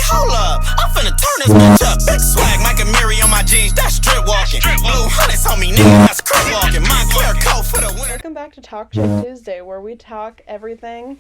hold up, I'm finna turn this bitch up. Big swag, Mike Amiri on my jeans, that's strip walking. Blue hunters on me, nigga, that's crib walking. My clear coat for the winter. Welcome back to Talk Shit Tuesday, where we talk everything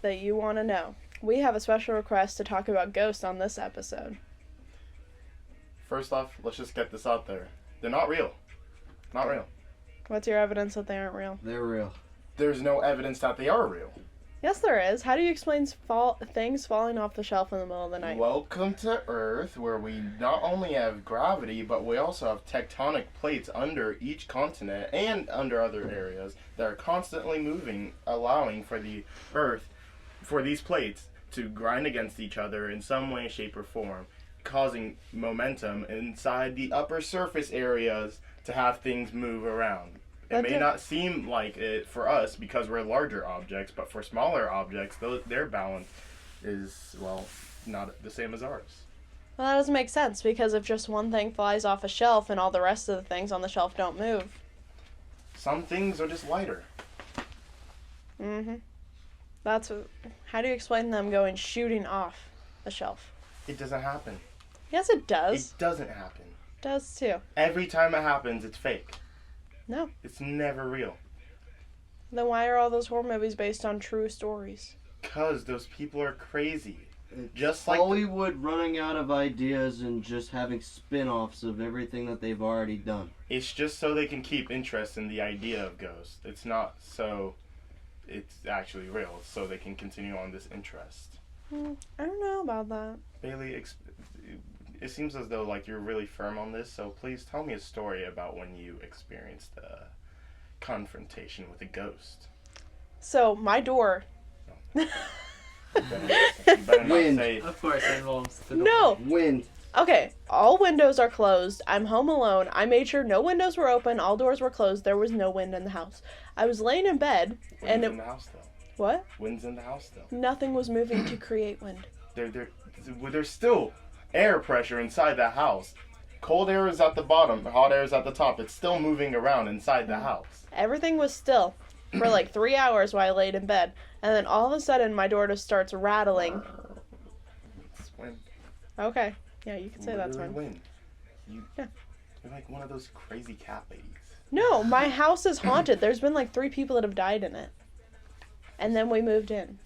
that you want to know. We have a special request to talk about ghosts on this episode. First off, let's just get this out there. They're not real. Not real. What's your evidence that they aren't real? They're real. There's no evidence that they are real. Yes, there is. How do you explain things falling off the shelf in the middle of the night? Welcome to Earth, where we not only have gravity, but we also have tectonic plates under each continent and under other areas that are constantly moving, allowing for the Earth, for these plates to grind against each other in some way, shape, or form, causing momentum inside the upper surface areas to have things move around. It may not seem like it for us because we're larger objects, but for smaller objects, their balance is, well, not the same as ours. Well, that doesn't make sense, because if just one thing flies off a shelf and all the rest of the things on the shelf don't move. Some things are just lighter. How do you explain them shooting off a shelf? It doesn't happen. Yes, it does. It doesn't happen. It does too. Every time it happens, it's fake. No. It's never real. Then why are all those horror movies based on true stories? Because those people are crazy. It's Just like Hollywood running out of ideas and just having spin-offs of everything that they've already done. It's just so they can keep interest in the idea of ghosts. It's not so it's actually real. It's so they can continue on this interest. I don't know about that. Bailey, it seems as though like you're really firm on this, so please tell me a story about when you experienced a confrontation with a ghost. So, my door... You better not Wind. say... Of course, it involves the door. No! Wind. Okay, all windows are closed. I'm home alone. I made sure no windows were open, all doors were closed. There was no wind in the house. I was laying in bed, and Wind's in the house, though. What? Wind's in the house, though. Nothing was moving to create wind. There's still air pressure inside the house. Cold air is at the bottom, hot air is at the top. It's still moving around inside the house. Everything was still for like 3 hours while I laid in bed. And then all of a sudden, my door just starts rattling. It's wind. Okay. Yeah, you can say that's Literally wind. You're like one of those crazy cat ladies. No, my house is haunted. There's been like 3 people that have died in it. And then we moved in.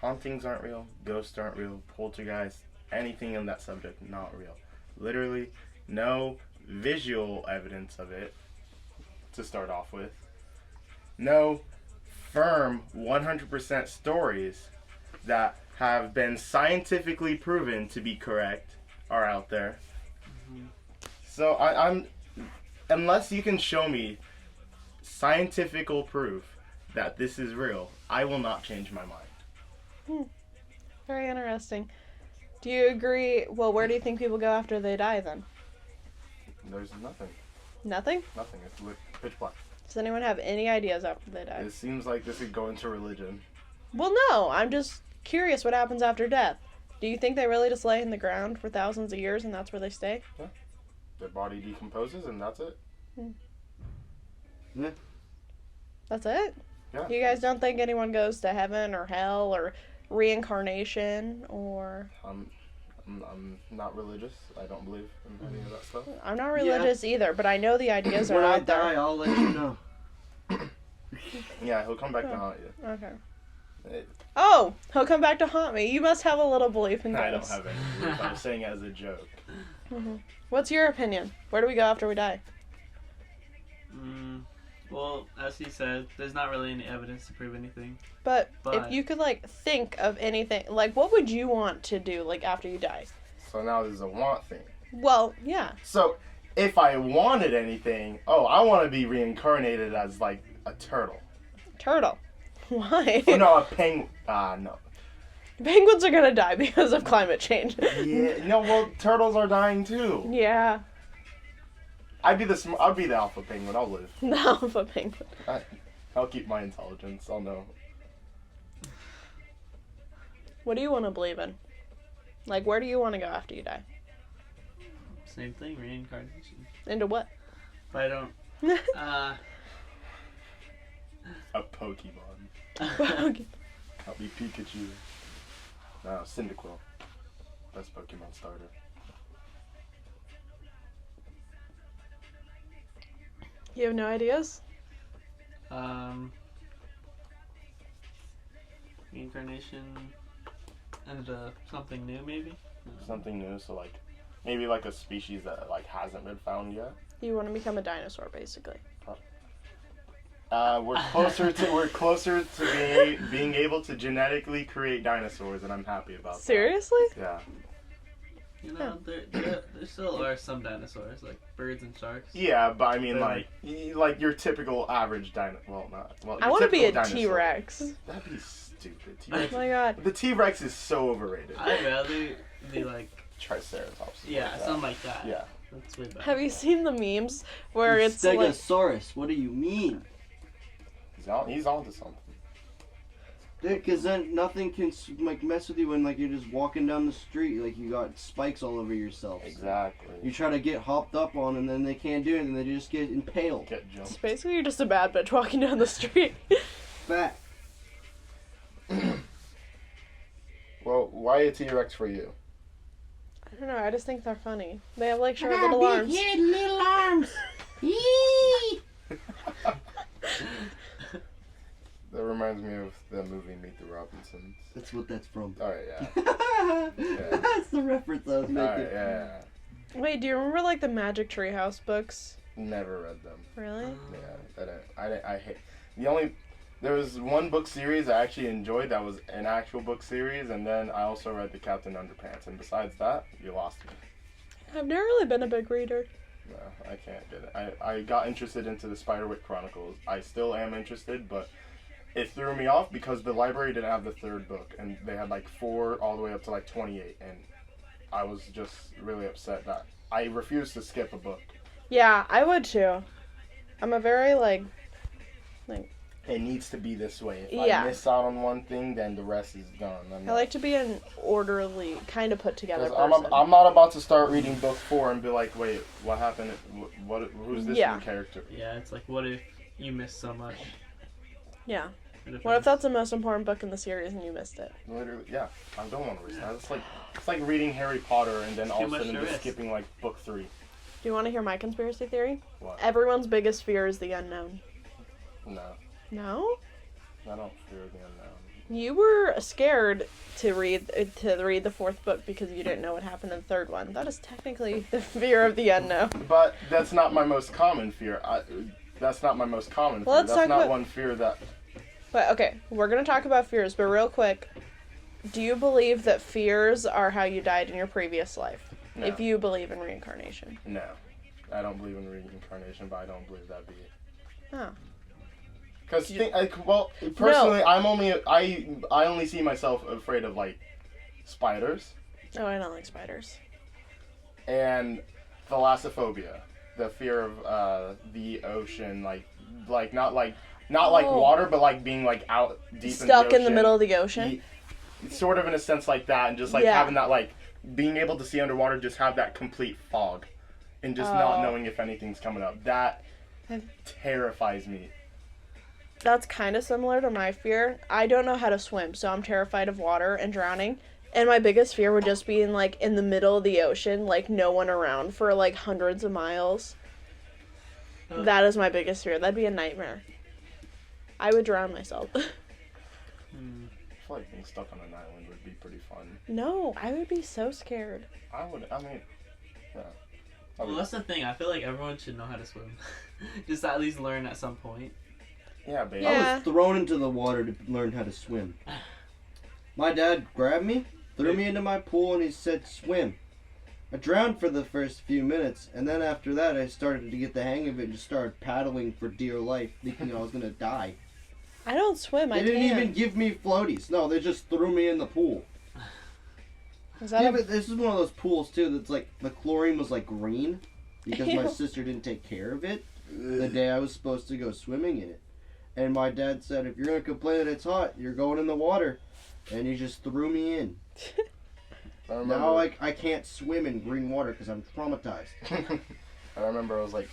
Hauntings aren't real. Ghosts aren't real. Poltergeists, anything in that subject, not real. Literally, no visual evidence of it to start off with. No firm 100% stories that have been scientifically proven to be correct are out there. So I'm unless you can show me scientifical proof that this is real, I will not change my mind. Very interesting. Do you agree? Well, where do you think people go after they die then? There's nothing. Nothing? Nothing. It's pitch black. Does anyone have any ideas after they die? It seems like this could go into religion. Well, no. I'm just curious what happens after death. Do you think they really just lay in the ground for thousands of years and that's where they stay? Their body decomposes and that's it. Yeah. That's it? Yeah. You guys don't think anyone goes to heaven or hell or reincarnation or... I'm not religious. I don't believe in any of that stuff. I'm not religious either, but I know the ideas are When I out there. die, I'll let you know. Yeah, he'll come back to haunt you. Okay. Oh, he'll come back to haunt me. You must have a little belief in I don't ghosts. have any belief. I'm saying it as a joke. What's your opinion? Where do we go after we die? Well, as he said, there's not really any evidence to prove anything. But if But- you could, think of anything, what would you want to do, after you die? So now there's a want thing. Well, yeah. So if I wanted anything, I want to be reincarnated as a turtle. Turtle. Why? Oh no, a penguin. No. Penguins are gonna die because of climate change. Yeah. No, well, turtles are dying too. Yeah. I'd be the alpha penguin. I'll live. The alpha penguin. I'll keep my intelligence. I'll know. What do you want to believe in? Where do you want to go after you die? Same thing, reincarnation. Into what? But I don't. A Pokemon. Okay. I'll be Pikachu. No, Cyndaquil. Best Pokemon starter. You have no ideas? Reincarnation and something new, maybe. Something new, so like maybe like a species that like hasn't been found yet. You want to become a dinosaur, basically. We're closer to being able to genetically create dinosaurs, and I'm happy about that. Seriously? Yeah. You know, there still are some dinosaurs, like birds and sharks. Yeah, but I mean, Yeah. like your typical average dino. Well, not. Well, I your want to be a typical dinosaur. T-Rex. That'd be stupid. Oh T-Rex. my god. The T-Rex is so overrated. I'd rather be like, Triceratops. yeah, something like that. Yeah. That's way better. Have you seen the memes where it's like... Stegosaurus. What do you mean? He's onto something. Dude, because then nothing can like mess with you when like you're just walking down the street, like you got spikes all over yourself. Exactly. You try to get hopped up on, and then they can't do it, and they just get impaled. Get It's jumped. basically you're just a bad bitch walking down the street. Fat. Well, why a T-Rex for you? I don't know, I just think they're funny. They have like short little arms. little arms. Yee! That reminds me of the movie Meet the Robinsons. That's what that's from. Alright, yeah. That's the reference I was making. Alright, yeah. Wait, do you remember like the Magic Treehouse books? Never read them. Really? Yeah, I hate. There was one book series I actually enjoyed that was an actual book series, and then I also read the Captain Underpants, and besides that, you lost me. I've never really been a big reader. No, I can't get it. I got interested into the Spiderwick Chronicles. I still am interested, but it threw me off because the library didn't have the third book, and they had like 4 all the way up to like 28, and I was just really upset that I refused to skip a book. Yeah, I would too. I'm a very like It needs to be this way. If Yeah. I miss out on one thing, then the rest is gone. I like to be an orderly, kind of put together 'Cause person. I'm not about to start reading book 4 and be like, wait, what happened? Who's this Yeah. new character? Yeah, it's like, what if you missed so much? Yeah. It What if depends. that's the most important book in the series and you missed it? Literally, yeah. I don't want to read that. It's like reading Harry Potter and then It's all too of a much sudden to just risk. skipping like book 3. Do you want to hear my conspiracy theory? What? Everyone's biggest fear is the unknown. No, No? I don't fear the unknown. You were scared to read the 4th book because you didn't know what happened in the 3rd one. That is technically the fear of the unknown. But that's not my most common fear. That's not my most common fear. Well, let's That's talk not about- one fear that. But okay, we're gonna talk about fears, but real quick, do you believe that fears are how you died in your previous life? No. If you believe in reincarnation. No, I don't believe in reincarnation, but I don't believe that'd be it. Oh. Because personally, I only see myself afraid of like spiders Oh, I don't like spiders. and thalassophobia, the fear of the ocean, like not like Oh. water, but like being like out deep Stuck in in the middle of the ocean? Sort of in a sense like that, and just like Yeah. having that like being able to see underwater, just have that complete fog, and just not Oh. knowing if anything's coming up. That I've- terrifies me. That's kind of similar to my fear. I don't know how to swim, so I'm terrified of water and drowning. And my biggest fear would just be in the middle of the ocean, like no one around for like hundreds of miles. Oh. That is my biggest fear. That'd be a nightmare. I would drown myself. Hmm. I feel like being stuck on an island would be pretty fun. No, I would be so scared. I mean, yeah. Well, that's the thing. I feel like everyone should know how to swim. Just at least learn at some point. Yeah, babe. Yeah. I was thrown into the water to learn how to swim. My dad grabbed me, threw me into my pool, and he said, swim. I drowned for the first few minutes, and then after that I started to get the hang of it and just started paddling for dear life, thinking I was going to die. I don't swim. I They didn't can't. even give me floaties. No, they just threw me in the pool. Is that Yeah, a- but this is one of those pools, too, that's like, the chlorine was like green, because my Ew. sister didn't take care of it the day I was supposed to go swimming in it. And my dad said, if you're going to complain that it's hot, you're going in the water. And he just threw me in. I remember, Now I can't swim in green water because I'm traumatized. I remember I was like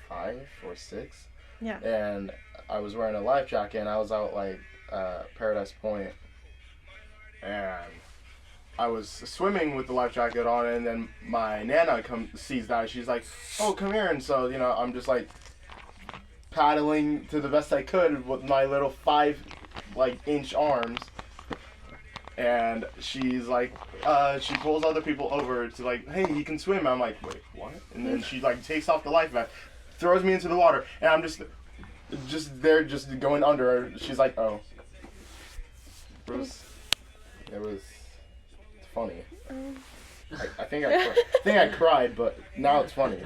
5 or 6. Yeah. And I was wearing a life jacket, and I was out like Paradise Point, and I was swimming with the life jacket on, and then my nana sees that. She's like, "Oh, come here!" And so I'm just like paddling to the best I could with my little 5-inch arms, and she's like, she pulls other people over to like, "Hey, he can swim." I'm like, "Wait, what?" And then she like takes off the life vest, throws me into the water, and I'm just there, just going under her. She's like, "Oh." It was funny. I think I cried, but now it's funny.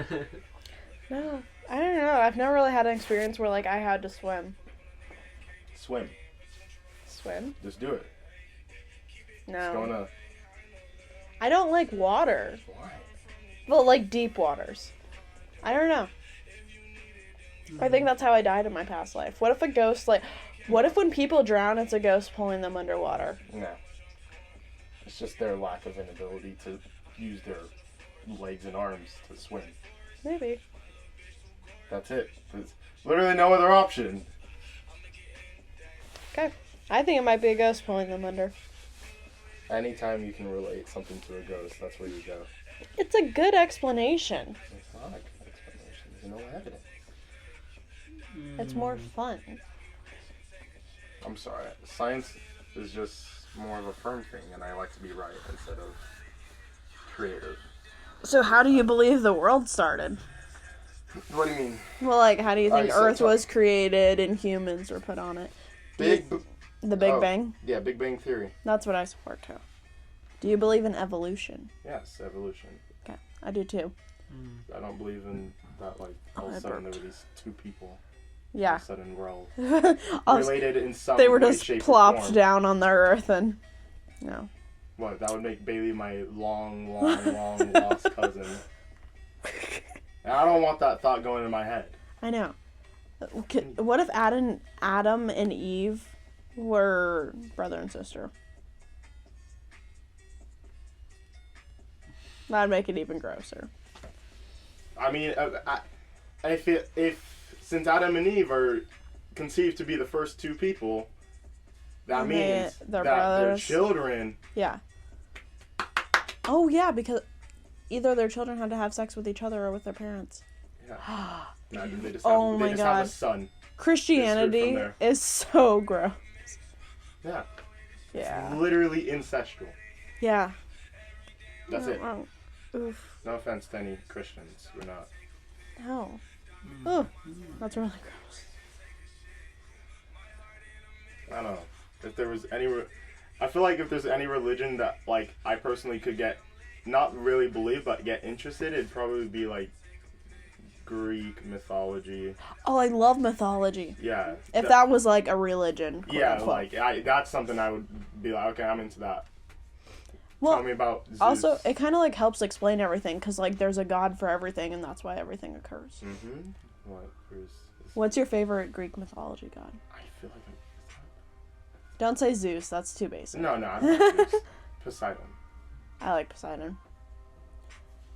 No, I don't know. I've never really had an experience where like I had to swim. Swim. Swim? Just do it. No. It's going to. I don't like water. Why? Well, like deep waters. I don't know. I think that's how I died in my past life. What if a ghost what if when people drown, it's a ghost pulling them underwater? No. It's just their lack of inability to use their legs and arms to swim. Maybe. That's it. There's literally no other option. Okay. I think it might be a ghost pulling them under. Anytime you can relate something to a ghost, that's where you go. It's a good explanation. It's not a good explanation. There's no evidence. It's more fun. I'm sorry. Science is just more of a firm thing, and I like to be right instead of creative. So how do you believe the world started? What do you mean? Well, like, how do you think Alright, Earth so- was created and humans were put on it? The Big Oh. Bang? Yeah, Big Bang Theory. That's what I support, too. Do you believe in evolution? Yes, evolution. Okay, I do, too. I don't believe in that, like, all of I a sudden there burped. were these two people. All Yeah. of a sudden we're all Also, related in some they were way, just shape, or plopped form. down on the Earth and... No. What, that would make Bailey my long lost cousin. And I don't want that thought going in my head. I know. What if Adam and Eve were brother and sister? That'd make it even grosser. I mean, if since Adam and Eve are conceived to be the first two people, that And means they're that their brothers. children. Yeah. Oh, yeah, because either their children had to have sex with each other or with their parents. Yeah. No, they just Oh have, my they just have God. a son. Christianity there. is so gross. Yeah. Yeah. It's literally incestual. Yeah. That's it. Oh, oof. No offense to any Christians. We're not. No. Oh, that's really gross. I don't know. If there was any, I feel like if there's any religion that like I personally could get, not really believe but get interested, it'd probably be like Greek mythology. Oh, I love mythology. Yeah. If that was like a religion. quote Yeah, unquote. like that's something I would be like, okay, I'm into that. Well, Tell me about Zeus. also, it kind of like helps explain everything because like there's a god for everything and that's why everything occurs. Mm-hmm. What? What's your favorite Greek mythology god? I feel like Don't say Zeus. That's too basic. no, I don't know. Poseidon. I like Poseidon.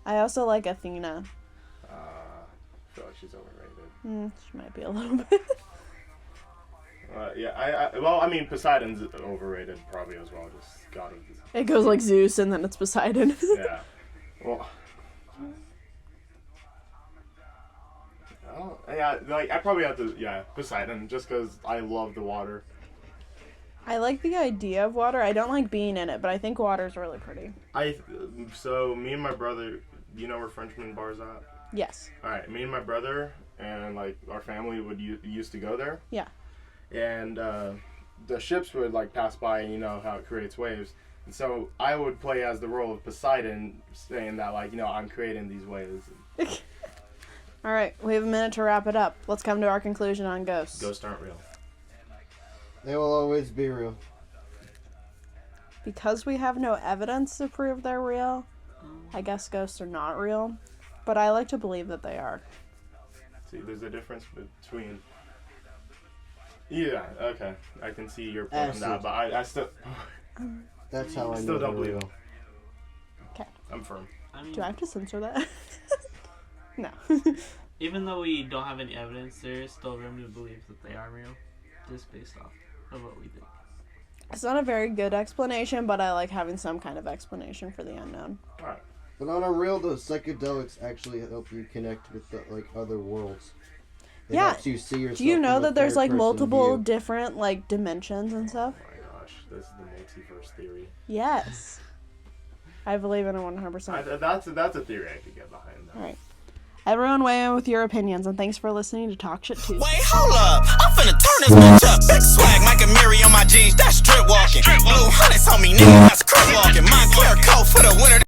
I also like Athena. I feel like she's overrated. She might be a little bit. Yeah, well, I mean, Poseidon's overrated probably as well. Just god of. It goes like Zeus and then it's Poseidon. Yeah. Well. Oh, yeah, like I probably have to, Poseidon, just because I love the water. I like the idea of water. I don't like being in it, but I think water's really pretty. So me and my brother, you know where Frenchman Bar's at? Yes. All right, me and my brother and like our family would used to go there. Yeah. And the ships would like pass by, and you know how it creates waves. And so I would play as the role of Poseidon, saying that like, I'm creating these waves. All right, we have a minute to wrap it up. Let's come to our conclusion on ghosts. Ghosts aren't real. They will always be real. Because we have no evidence to prove they're real, I guess ghosts are not real. But I like to believe that they are. See, there's a difference between. Yeah, okay, I can see your point on that, Acid. but I still. That's how I Still know don't they're believe real. them. Okay. I'm firm. I mean, Do I have to censor that? No. even though we don't have any evidence, there is still room to believe that they are real, just based off of what we think. It's not a very good explanation, but I like having some kind of explanation for the unknown. Alright. But on a real though, psychedelics actually help you connect with the, like other worlds. It Yeah. helps you see yourself Do you know from a that there's like third-person multiple view. different like dimensions and stuff? Oh my gosh, this is the multiverse theory. Yes. I believe in it 100%. That's a theory I could get behind. Though. All right. Everyone weigh in with your opinions, and thanks for listening to Talk Shit Tuesday. Wait, hold up. I'm finna turn this bitch up. Big swag, Mike and Miri on my jeans. That's strip walking. Blue hunters on me, nigga. That's crip walking. Montclair coat for the winter.